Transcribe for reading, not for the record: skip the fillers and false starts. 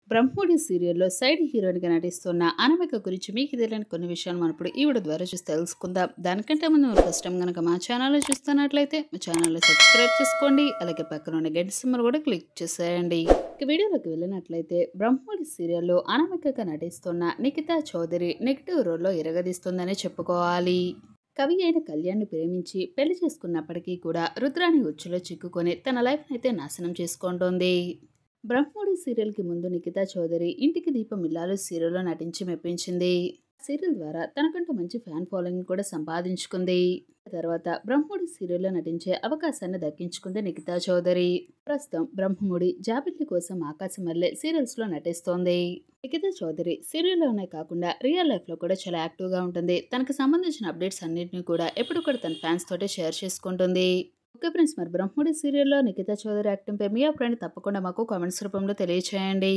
బ్రహ్మోడి సీరియల్‌లో సైడ్ హీరోయిన్‌గా నటిస్తున్న అనామిక గురించి మీకు తెలియని కొన్ని విషయాలు మనం ఇప్పుడు ఈ వీడియో ద్వారా చూసి తెలుసుకుందాం. దానికంటే ముందు మీరు ఫస్ట్ టైం గనక మా ఛానల్‌ని చూస్తున్నట్లయితే మా ఛానల్‌ని సబ్స్క్రైబ్ చేసుకోండి. అలాగే పక్కన ఉన్న గంట సింబల్ కూడా క్లిక్ చేసేయండి. ఇక వీడియోలోకి వెళ్ళినట్లయితే బ్రహ్మోడి సీరియల్‌లో అనామికగా నటిస్తున్న నిఖితా చౌదరి నెగెటివ్ రోల్‌లో ఇరగదీస్తుందనే చెప్పుకోవాలి. కవి అయిన కళ్యాణ్‌ని ప్రేమించి పెళ్లి చేసుకున్నప్పటికీ కూడా రుద్రాణి ఉచ్చులో చిక్కుకొని తన లైఫ్‌నైతే నాశనం చేసుకుంటోంది. బ్రహ్మోడి సీరియల్‌కి ముందు నిఖితా చౌదరి ఇంటికి దీపం ఇల్లాలు సీరియల్‌లో నటించి మెప్పించింది. సీరియల్ ద్వారా తనకంటూ మంచి ఫ్యాన్ ఫాలోయింగ్ కూడా సంపాదించుకుంది. తర్వాత బ్రహ్మోడి సీరియల్‌లో నటించే అవకాశాన్ని దక్కించుకుంది నిఖితా చౌదరి. ప్రస్తుతం బ్రహ్మముడి జాబిల్లి కోసం ఆకాశమల్లె సీరియల్స్‌లో నటిస్తోంది. నిఖితా చౌదరి సీరియల్‌లోనే కాకుండా రియల్ లైఫ్‌లో కూడా చాలా యాక్టివ్‌గా ఉంటుంది. తనకు సంబంధించిన అప్డేట్స్ అన్నింటినీ కూడా ఎప్పుడు కూడా తన ఫ్యాన్స్ తోటే షేర్ చేసుకుంటుంది. ఓకే ఫ్రెండ్స్, మరి బ్రహ్మోడి సీరియల్‌లో నిఖితా చౌదరి యాక్టింగ్‌పై మీ అభిప్రాయాన్ని తప్పకుండా మాకు కామెంట్స్ రూపంలో తెలియచేయండి.